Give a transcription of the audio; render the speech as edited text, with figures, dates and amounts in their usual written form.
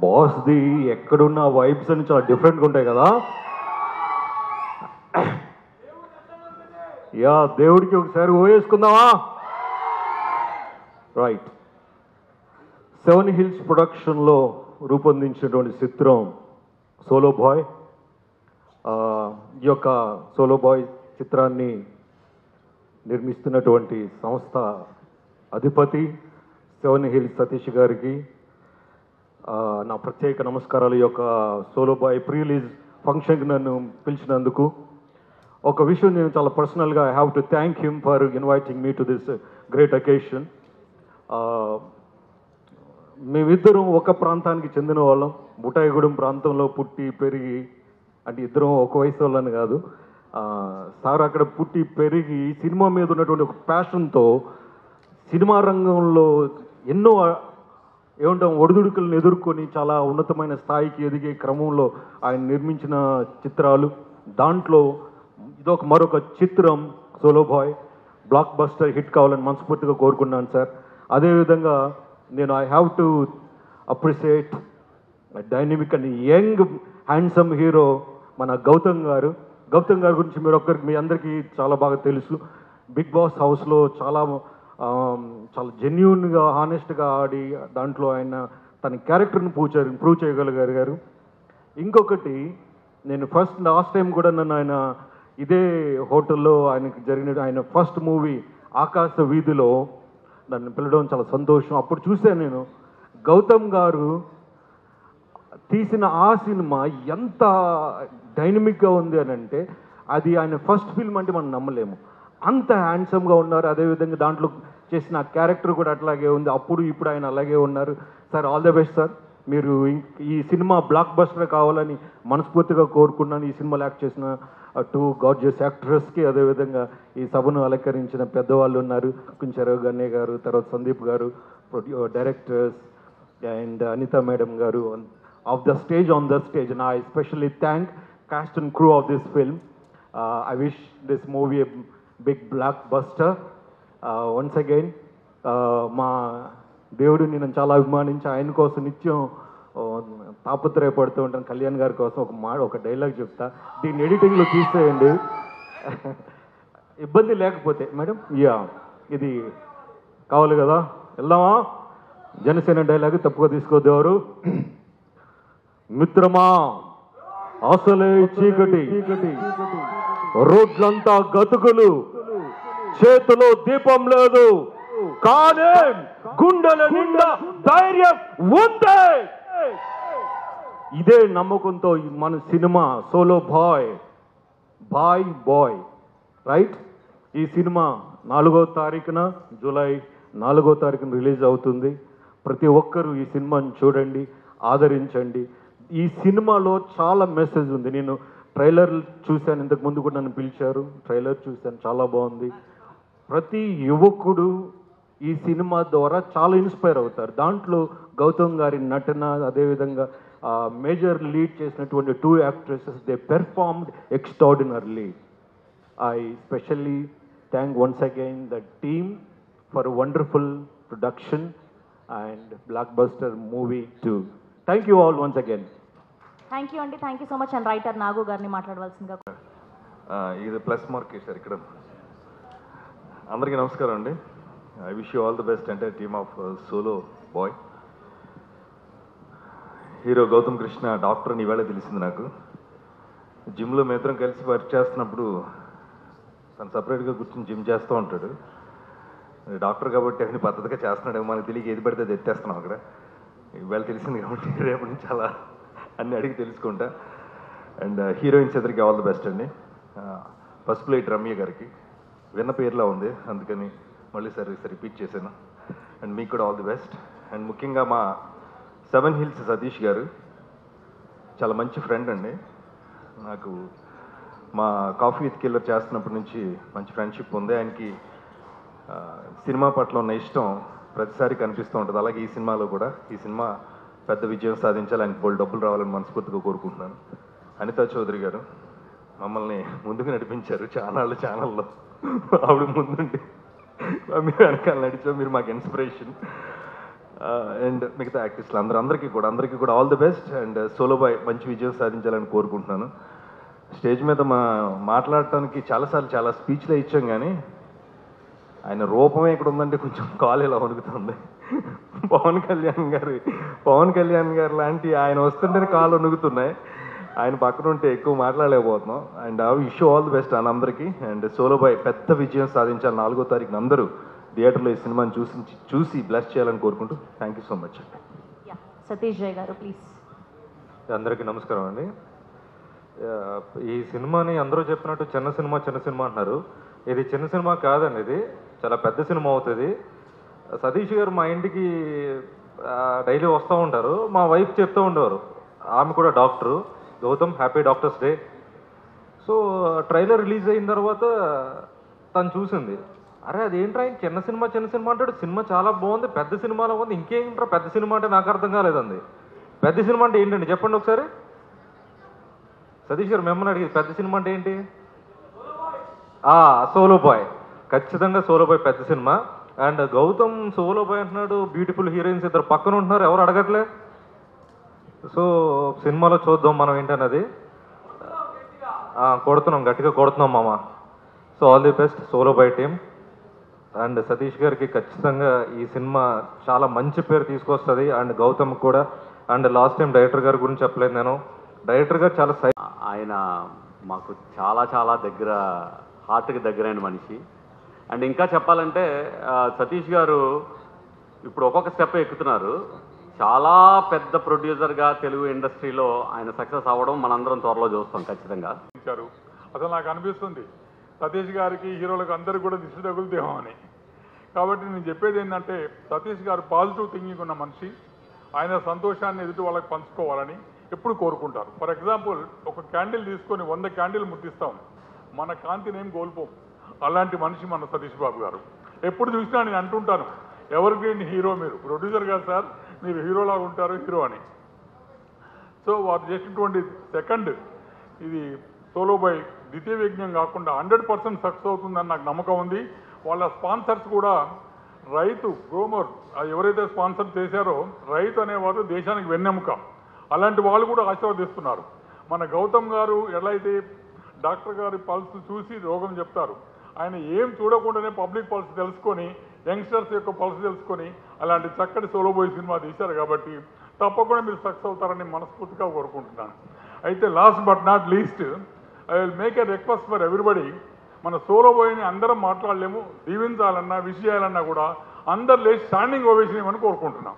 బాస్ది ఎక్కడున్న వైబ్స్ అని చాలా డిఫరెంట్గా ఉంటాయి కదా. యా దేవుడికి ఒకసారి ఓయేసుకుందామా. రైట్, 7 హిల్స్ ప్రొడక్షన్లో రూపొందించినటువంటి చిత్రం సోలో బాయ్. ఈ యొక్క సోలో బాయ్ చిత్రాన్ని నిర్మిస్తున్నటువంటి సంస్థ అధిపతి 7 హిల్స్ సతీష్ గారికి నా ప్రత్యేక నమస్కారాలు. ఈ యొక్క సోలో బాయ్ ప్రీ రిలీజ్ ఫంక్షన్కి నన్ను పిలిచినందుకు. ఒక విషయం నేను చాలా పర్సనల్గా I have to thank him for inviting me to this great occasion. మేమిద్దరం ఒక ప్రాంతానికి చెందిన వాళ్ళం, బుటాయిగూడెం ప్రాంతంలో పుట్టి పెరిగి, అంటే ఇద్దరం ఒక వయసు వాళ్ళని కాదు. సార్ అక్కడ పుట్టి పెరిగి సినిమా మీద ఉన్నటువంటి ఒక ప్యాషన్తో సినిమా రంగంలో ఎన్నో ఏమంటాం ఒడిదుడుకులను ఎదుర్కొని చాలా ఉన్నతమైన స్థాయికి ఎదిగే క్రమంలో ఆయన నిర్మించిన చిత్రాలు, దాంట్లో ఇదొక మరొక చిత్రం solo boy blockbuster hit కావాలని మనస్ఫూర్తిగా కోరుకున్నాను సార్. అదేవిధంగా నేను I have to appreciate dynamic and young handsome hero మన గౌతమ్ గారు. గౌతమ్ గారి గురించి మీ అందరికీ చాలా బాగా తెలుసు. బిగ్ బాస్ హౌస్లో చాలా జెన్యూన్గా హానెస్ట్గా ఆడి దాంట్లో ఆయన తన క్యారెక్టర్ని ప్రూవ్ చేయగలిగారు. ఇంకొకటి, నేను లాస్ట్ టైం కూడా నన్ను ఆయన ఇదే హోటల్లో ఆయనకి జరిగిన ఆయన ఫస్ట్ మూవీ ఆకాశ వీధిలో నన్ను పిలవడం చాలా సంతోషం. అప్పుడు చూశాను నేను గౌతమ్ గారు తీసిన ఆ సినిమా ఎంత డైనమిక్గా ఉంది అని అంటే, అది ఆయన ఫస్ట్ ఫిల్మ్ అంటే మనం నమ్మలేము. అంత హ్యాండ్సమ్గా ఉన్నారు. అదేవిధంగా దాంట్లో చేసిన క్యారెక్టర్ కూడా అట్లాగే ఉంది. అప్పుడు ఇప్పుడు ఆయన అలాగే ఉన్నారు. Sir, all the best sir. మీరు ఈ సినిమా బ్లాక్ బస్టర్ కావాలని మనస్ఫూర్తిగా కోరుకున్నాను. ఈ సినిమాలో యాక్ట్ చేసిన 2 గార్జియస్ యాక్టర్స్కి, అదేవిధంగా ఈ సభను అలంకరించిన పెద్దవాళ్ళు ఉన్నారు, కుంచెరావు గన్నయ్య గారు, తర్వాత సందీప్ గారు, డైరెక్టర్స్ అండ్ అనిత మేడం గారు on the stage. And I especially thank cast and crew of this film. I wish this movie a big blockbuster. Once again, మా దేవుడిని నేను చాలా అభిమానించి ఆయన కోసం నిత్యం తాపత్రయపడుతూ ఉంటాను. కళ్యాణ్ గారి కోసం ఒక డైలాగ్ చెప్తా, దీన్ని ఎడిటింగ్లో తీసేయండి ఇబ్బంది లేకపోతే. మేడం, ఇది కావాలి కదా, వెళ్దామా? జనసేన డైలాగ్ తప్పుగా తీసుకోవద్దు ఎవరు. మిత్రమా, అసలే చీకటి, రోడ్లంతా గతుకులు, చేతిలో దీపం లేదు, కానీ గుండెల నిండా ధైర్యం ఉంది. ఇదే నమ్మకంతో మన సినిమా సోలో బాయ్ రైట్, ఈ సినిమా 4వ తారీఖున, జూలై 4వ తారీఖున రిలీజ్ అవుతుంది. ప్రతి ఒక్కరూ ఈ సినిమాని చూడండి, ఆదరించండి. ఈ సినిమాలో చాలా మెసేజ్ ఉంది. నేను ట్రైలర్ చూశాను, ఇంతకు ముందు కూడా నన్ను పిలిచారు, ట్రైలర్ చూశాను, చాలా బాగుంది. ప్రతి యువకుడు ఈ సినిమా ద్వారా చాలా ఇన్స్పైర్ అవుతారు. దాంట్లో గౌతమ్ గారి నటన, అదేవిధంగా మేజర్ లీడ్ చేసినటువంటి 2 actresses, they performed extraordinarily. I specially thank once again the team for wonderful production and blockbuster movie 2. Thank you all once again. Thank you అండి, thank you so much. And writer Nagu గారిని మాట్లాడవలసిందిగా. ఇది plus mark sir ఇక్కడ. అందరికీ నమస్కారం అండి. I wish you all the best entire team of solo boy. Hero Gautam Krishna doctor అని ఈవేళ తెలిసింది నాకు. జిమ్లో మేమిద్దరం కలిసి వర్క్ చేస్తున్నప్పుడు తను సపరేట్గా కూర్చొని జిమ్ చేస్తూ ఉంటాడు. డాక్టర్ కాబట్టి అన్ని పద్ధతిగా చేస్తున్నాడు, మనకు తెలియక ఏది పడితే అది ఎత్తేస్తున్నాం అక్కడ. ఈవేళ తెలిసింది కాబట్టి రేపటి నుంచి అలా అన్ని అడిగి తెలుసుకుంటా. అండ్ హీరోయిన్స్ ఇద్దరికి ఆల్ ది బెస్ట్ అండి. ఫస్ట్ ప్లేట్ రమ్య గారికి విన్న పేర్లా ఉంది, అందుకని మళ్ళీ రిపీట్ చేశాను. అండ్ మీకు కూడా ఆల్ ది బెస్ట్. అండ్ ముఖ్యంగా మా 7 హిల్స్ సతీష్ గారు చాలా మంచి ఫ్రెండ్ అండి నాకు. మా కాఫీ విత్ కిల్లర్ చేస్తున్నప్పటి నుంచి మంచి ఫ్రెండ్షిప్ ఉంది. ఆయనకి సినిమా పట్ల ఉన్న ఇష్టం ప్రతిసారి కనిపిస్తూ ఉంటుంది. అలాగే ఈ సినిమాలో కూడా, ఈ సినిమా పెద్ద విజయం సాధించాలి, ఆయనకు బోల్డ్ డబ్బులు రావాలని మనస్ఫూర్తిగా కోరుకుంటున్నాను. అనితా చౌదరి గారు మమ్మల్ని ముందుకు నడిపించారు ఛానల్లో. ఆవిడ ముందుండి మీరు వెనకాల నడిచారు, మీరు మాకు ఇన్స్పిరేషన్. అండ్ మిగతా యాక్టర్స్లు అందరికీ కూడా all the best. And solo boy మంచి విజయం సాధించాలని కోరుకుంటున్నాను. స్టేజ్ మీద మాట్లాడటానికి చాలాసార్లు చాలా స్పీచ్లే ఇచ్చాం, కానీ ఆయన రూపమే ఇక్కడ ఉందంటే కొంచెం కాలు ఇలా వణుకుతుంది. పవన్ కళ్యాణ్ గారు లాంటి ఆయన వస్తుంటేనే కాళ్ళు వణుకుతున్నాయి. ఆయన పక్కన ఉంటే ఎక్కువ మాట్లాడలేకపోతున్నాం. అండ్ ఆ విష్ ఆల్ ది బెస్ట్ అని అందరికీ. అండ్ సోలో బాయ్ పెద్ద విజయం సాధించాలి. 4వ తారీఖున అందరూ థియేటర్లో ఈ సినిమాని చూసి బ్లెస్ చేయాలని కోరుకుంటూ thank you so much. Satish Jay garu please. అందరికీ నమస్కారం అండి. ఈ సినిమాని అందరూ చెప్పినట్టు చిన్న సినిమా అంటున్నారు. ఇది చిన్న సినిమా కాదండి, ఇది చాలా పెద్ద సినిమా అవుతుంది. సతీష్ గారు మా ఇంటికి డైలీ వస్తూ ఉంటారు. మా వైఫ్ చెప్తూ ఉండేవారు, ఆమె కూడా doctor. Gautam happy doctors day. So trailer release అయిన తర్వాత తను చూసింది, అరే అదేంట్రా ఆయన చిన్న సినిమా అంటాడు, సినిమా చాలా బాగుంది, పెద్ద సినిమాలో ఉంది, ఇంకేంట్రా పెద్ద సినిమా అంటే నాకు అర్థం కాలేదండి. పెద్ద సినిమా అంటే ఏంటండి చెప్పండి ఒకసారి. సతీష్ గారు మిమ్మల్ని అడిగేది పెద్ద సినిమా అంటే ఏంటి? సోలో బాయ్, ఖచ్చితంగా సోలో బాయ్ పెద్ద cinema. And Gautam solo boy అంటున్నాడు, బ్యూటిఫుల్ హీరోయిన్స్ ఇద్దరు పక్కన ఉంటున్నారు, ఎవరు అడగట్లే. సో సినిమాలో చూద్దాం మనం ఏంటన్నది. గట్టిగా కొడుతున్నాం మామ. So all the best solo boy team. And Satish గారికి ఖచ్చితంగా ఈ సినిమా చాలా మంచి పేరు తీసుకొస్తుంది. అండ్ గౌతమ్ కూడా. అండ్ లాస్ట్ టైం డైరెక్టర్ గారి గురించి చెప్పలేదు నేను. డైరెక్టర్ గారు చాలా ఆయన మాకు చాలా దగ్గర, హార్ట్కి దగ్గరైన మనిషి. అండ్ ఇంకా చెప్పాలంటే సతీష్ గారు ఇప్పుడు ఒక్కొక్క స్టెప్ ఎక్కుతున్నారు. చాలా పెద్ద ప్రొడ్యూసర్గా తెలుగు ఇండస్ట్రీలో ఆయన సక్సెస్ అవ్వడం మనందరం త్వరలో చూస్తాం ఖచ్చితంగా. అసలు నాకు అనిపిస్తుంది సతీష్ గారికి హీరోలకు అందరికీ కూడా దిష్టి తగులుతేమో అని. కాబట్టి నేను చెప్పేది ఏంటంటే సతీష్ గారు పాజిటివ్ థింకింగ్ ఉన్న మనిషి. ఆయన సంతోషాన్ని ఎదుటి వాళ్ళకి పంచుకోవాలని ఎప్పుడు కోరుకుంటారు. ఫర్ ఎగ్జాంపుల్ ఒక క్యాండిల్ తీసుకొని 100 క్యాండిల్ ముట్టిస్తాం, మన కాంతిని ఏం కోల్పోం. అలాంటి మనిషి మన సతీష్ బాబు గారు. ఎప్పుడు చూసినా నేను అంటుంటాను, ఎవర్ గ్రీన్ హీరో, మీరు ప్రొడ్యూసర్ కాదు సార్, మీరు హీరోలాగా ఉంటారు హీరో అని. సో వారు చేసినటువంటి సెకండ్ ఇది సోలో బాయ్ ద్వితీయ యజ్ఞం కాకుండా 100% సక్సెస్ అవుతుందని నాకు నమ్మకం ఉంది. వాళ్ళ స్పాన్సర్స్ కూడా రైతు గ్రోమర్ ఎవరైతే స్పాన్సర్ చేశారో, రైతు అనేవారు దేశానికి వెన్నెముక. అలాంటి వాళ్ళు కూడా ఆశీర్వదిస్తున్నారు. మన గౌతమ్ గారు ఎలా అయితే డాక్టర్ గారి పల్స్ చూసి రోగం చెప్తారు, ఆయన ఏం చూడకుండానే పబ్లిక్ పల్స్ తెలుసుకొని, యంగ్స్టర్స్ యొక్క పల్స్ తెలుసుకొని అలాంటి చక్కటి సోలో బాయ్ సినిమా తీశారు. కాబట్టి తప్పకుండా మీరు సక్సెస్ అవుతారని మనస్ఫూర్తిగా కోరుకుంటున్నాను. అయితే last but not least I will make a request for everybody. మన సోలో బాయ్ని అందరం మాట్లాడలేము, దీవించాలన్నా విష్ చేయాలన్నా కూడా అందరు లేచి స్టాండింగ్ ఓవేషన్ ఇవ్వమని కోరుకుంటున్నాం.